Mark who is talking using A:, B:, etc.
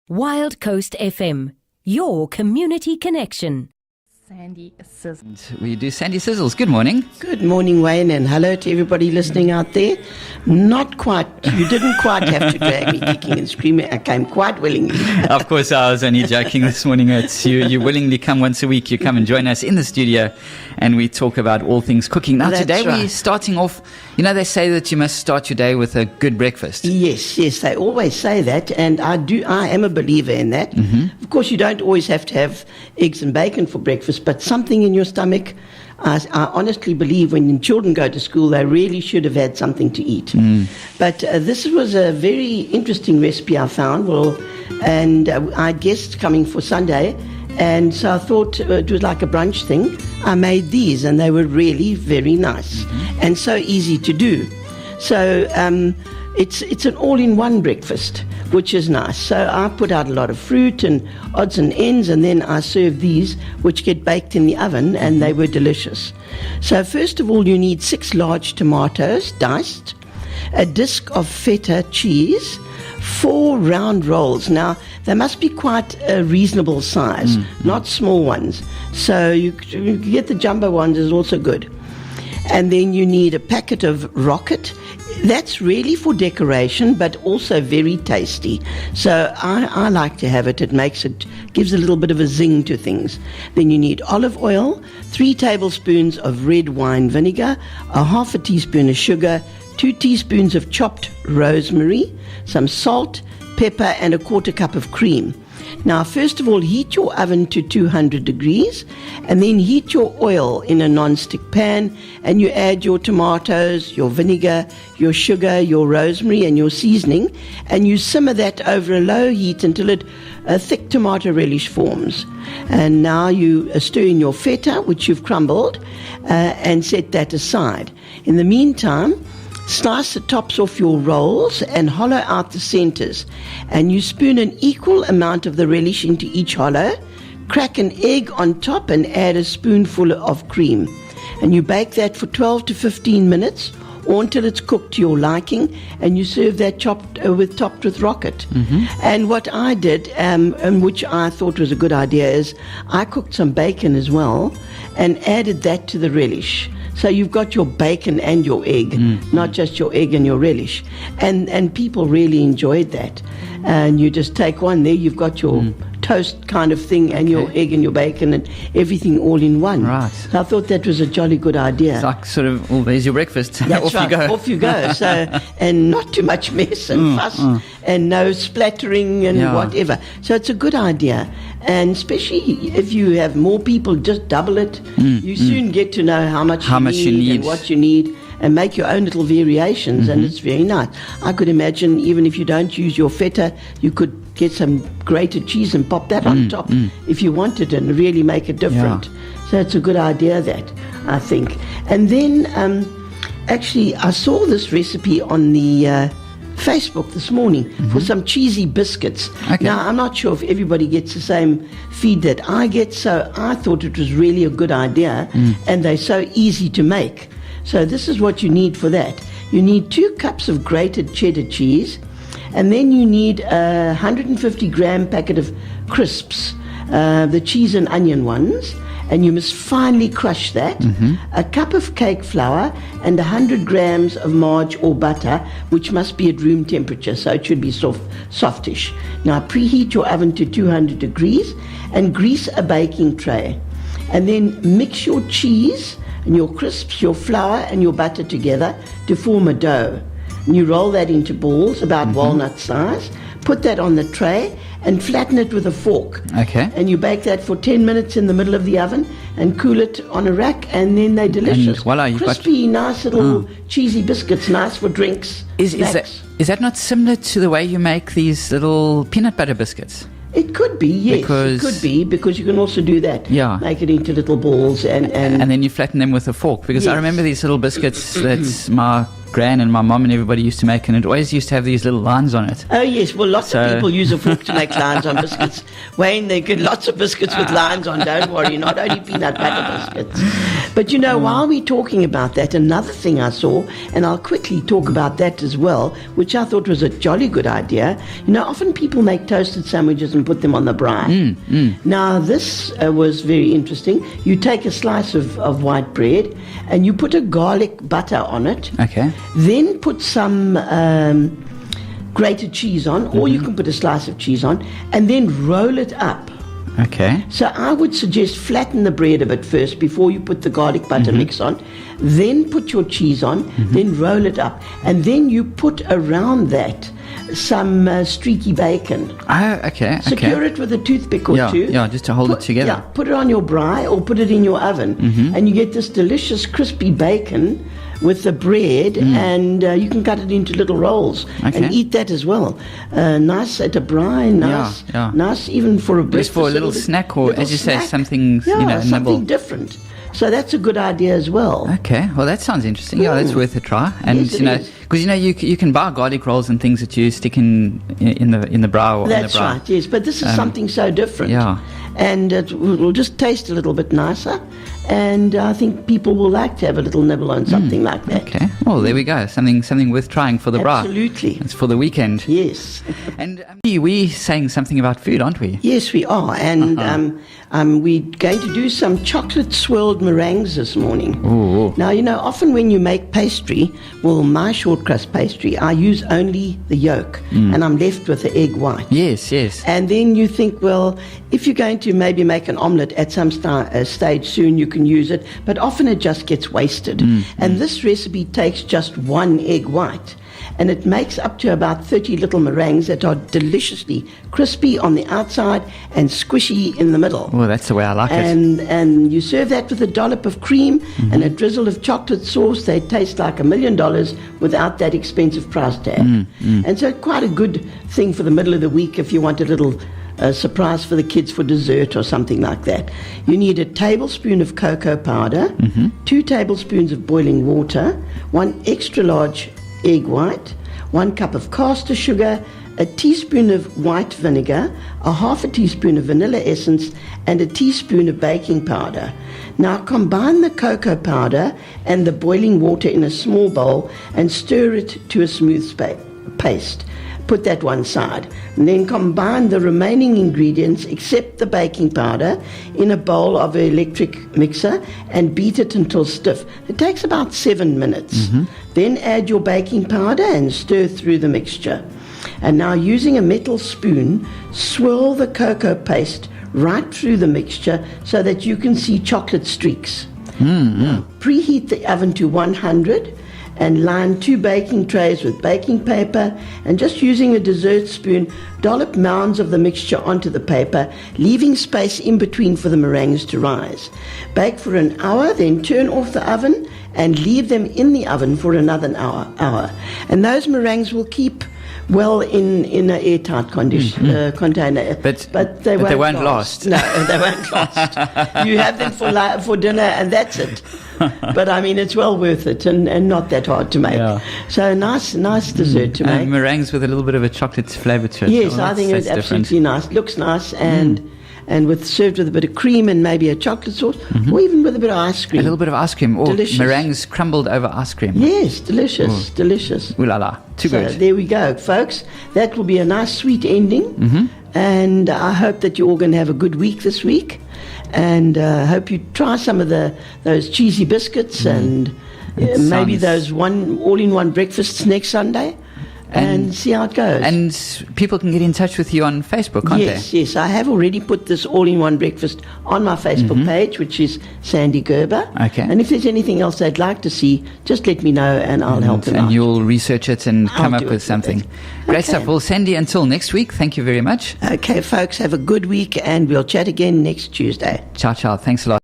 A: Wild Coast FM, your community connection.
B: Sandy Sizzles.
C: We do Sandy Sizzles. Good morning.
D: Good morning, Wayne, and hello to everybody listening out there. Not quite, you didn't quite have to drag me kicking and screaming. I came quite willingly.
C: Of course, I was only joking this morning. It's you willingly come once a week. You come and join us in the studio and we talk about all things cooking. Now,
D: That's
C: today
D: right.
C: we're starting off, they say that you must start your day with a good breakfast.
D: Yes, they always say that, and I am a believer in that. Of course, you don't always have to have eggs and bacon for breakfast, but something in your stomach, I honestly believe when children go to school, they really should have had something to eat. But this was a very interesting recipe I found, and I had guests coming for Sunday, and so I thought it was like a brunch thing. I made these, and they were really very nice and so easy to do. So it's an all-in-one breakfast, which is nice. So I put out a lot of fruit and odds and ends, and then I serve these, which get baked in the oven, and they were delicious. So first of all, you need 6 large tomatoes, diced, a disc of feta cheese, 4 round rolls. Now, they must be quite a reasonable size, not small ones. So you get the jumbo ones is also good. And then you need a packet of rocket. That's really for decoration, but also very tasty. So I like to have it. It gives a little bit of a zing to things. Then you need olive oil, 3 tablespoons of red wine vinegar, a half a teaspoon of sugar, 2 teaspoons of chopped rosemary, some salt, pepper, and a 1/4 cup of cream. Now, first of all, heat your oven to 200 degrees, and then heat your oil in a non-stick pan, and you add your tomatoes, your vinegar, your sugar, your rosemary, and your seasoning, and you simmer that over a low heat until a thick tomato relish forms. And now you stir in your feta, which you've crumbled, and set that aside. In the meantime, slice the tops off your rolls and hollow out the centers. And you spoon an equal amount of the relish into each hollow, crack an egg on top and add a spoonful of cream. And you bake that for 12 to 15 minutes or until it's cooked to your liking, and you serve that topped with rocket. And what I did, and which I thought was a good idea, is I cooked some bacon as well and added that to the relish. So you've got your bacon and your egg, not just your egg and your relish. And people really enjoyed that. And you just take one there, you've got your toast kind of thing and your egg and your bacon and everything all in one.
C: Right.
D: So I thought that was a jolly good idea.
C: It's like sort of, there's your breakfast.
D: That's
C: Off
D: right.
C: you go.
D: Off you go. So, and not too much mess and fuss and no splattering and whatever. So it's a good idea. And especially if you have more people, just double it. You soon get to know how much you need and what you need, and make your own little variations, and it's very nice. I could imagine even if you don't use your feta, you could get some grated cheese and pop that on top if you wanted and really make it different. So it's a good idea, that, I think. And then actually I saw this recipe on the Facebook this morning for some cheesy biscuits. Now, I'm not sure if everybody gets the same feed that I get, so I thought it was really a good idea, and they're so easy to make. So this is what you need for that. You need 2 cups of grated cheddar cheese, and then you need a 150-gram packet of crisps, the cheese and onion ones, and you must finely crush that, a cup of cake flour, and 100 grams of margarine or butter, which must be at room temperature, so it should be softish. Now preheat your oven to 200 degrees and grease a baking tray. And then mix your cheese and your crisps, your flour and your butter together to form a dough. And you roll that into balls about walnut size, put that on the tray and flatten it with a fork. And you bake that for 10 minutes in the middle of the oven and cool it on a rack, and then they're delicious.
C: And voila,
D: crispy, nice little cheesy biscuits, nice for drinks.
C: Is that not similar to the way you make these little peanut butter biscuits?
D: It could be, yes. It could be, because you can also do that. Make it into little balls and
C: then you flatten them with a fork. Because I remember these little biscuits that my gran and my mom and everybody used to make, and it always used to have these little lines on it.
D: Oh yes, well lots of people use a fork to make lines on biscuits. Wayne, they get lots of biscuits with lines on, don't worry, not only peanut butter biscuits. But while we're talking about that, another thing I saw, and I'll quickly talk about that as well, which I thought was a jolly good idea. Often people make toasted sandwiches and put them on the braai. Now, this was very interesting. You take a slice of white bread and you put a garlic butter on it.
C: Okay.
D: Then put some grated cheese on, or you can put a slice of cheese on, and then roll it up.
C: Okay.
D: So I would suggest flatten the bread a bit first before you put the garlic butter mix on. Then put your cheese on, then roll it up. And then you put around that some streaky bacon.
C: Oh, okay.
D: Secure it with a toothpick or two.
C: Yeah, just to hold it together.
D: Yeah, put it on your braai or put it in your oven. And you get this delicious crispy bacon with the bread, and you can cut it into little rolls and eat that as well. Nice at a braai, nice, nice even for a breakfast.
C: Just for a little snack, or as you say, something
D: something
C: nibble.
D: different. So that's a good idea as well.
C: Okay, well that sounds interesting. Yeah, that's worth a try. And
D: Yes,
C: because you can buy garlic rolls and things that you stick in the braai or
D: That's
C: on the braai.
D: right, yes. But this is something so different.
C: Yeah.
D: And it will just taste a little bit nicer. And I think people will like to have a little nibble on something like that.
C: Okay. Well, there we go. Something worth trying for the braai.
D: Absolutely.
C: It's for the weekend.
D: Yes.
C: And we're saying something about food, aren't we?
D: Yes, we are. And we're going to do some chocolate swirled meringues this morning.
C: Ooh.
D: Now, often when you make pastry, well, my short crust pastry, I use only the yolk and I'm left with the egg white.
C: Yes, yes.
D: And then you think, well, if you're going to maybe make an omelette at some stage soon, you can use it, but often it just gets wasted. And this recipe takes just one egg white, and it makes up to about 30 little meringues that are deliciously crispy on the outside and squishy in the middle.
C: Oh, that's the way I like it.
D: And you serve that with a dollop of cream and a drizzle of chocolate sauce. They taste like $1 million without that expensive price tag. And so quite a good thing for the middle of the week if you want a little surprise for the kids for dessert or something like that. You need a tablespoon of cocoa powder, 2 tablespoons of boiling water, 1 extra large egg white, 1 cup of caster sugar, a teaspoon of white vinegar, a half a teaspoon of vanilla essence, and a teaspoon of baking powder. Now combine the cocoa powder and the boiling water in a small bowl and stir it to a smooth paste. Put that one side, and then combine the remaining ingredients except the baking powder in a bowl of an electric mixer and beat it until stiff. It takes about 7 minutes. Then add your baking powder and stir through the mixture. And now using a metal spoon, swirl the cocoa paste right through the mixture so that you can see chocolate streaks. Now, preheat the oven to 100 and line 2 baking trays with baking paper, and just using a dessert spoon, dollop mounds of the mixture onto the paper, leaving space in between for the meringues to rise. Bake for an hour, then turn off the oven and leave them in the oven for another hour. And those meringues will keep well in an airtight container. But they won't last. No, they won't last. You have them for dinner and that's it. But I mean, it's well worth it and not that hard to make.
C: Yeah.
D: So nice dessert to make.
C: Meringues with a little bit of a chocolate flavour to it.
D: Yes, I think it's absolutely nice. Looks nice and served with a bit of cream and maybe a chocolate sauce, or even with a bit of ice cream.
C: A little bit of ice cream, or
D: Delicious.
C: meringues crumbled over ice cream.
D: Yes, delicious, delicious.
C: Ooh la la, too
D: So
C: good.
D: there we go, folks. That will be a nice sweet ending. And I hope that you're all going to have a good week this week. And hope you try some of those cheesy biscuits and maybe those all-in-one breakfasts next Sunday. And see how it goes.
C: And people can get in touch with you on Facebook, can't they?
D: Yes. I have already put this all-in-one breakfast on my Facebook page, which is Sandy Gerber.
C: Okay.
D: And if there's anything else they'd like to see, just let me know and I'll help them out.
C: And you'll research it and come
D: I'll
C: up
D: do
C: with
D: it.
C: something.
D: Okay.
C: Great stuff. Well, Sandy, until next week, thank you very much.
D: Okay, folks, have a good week and we'll chat again next Tuesday.
C: Ciao, ciao. Thanks a lot.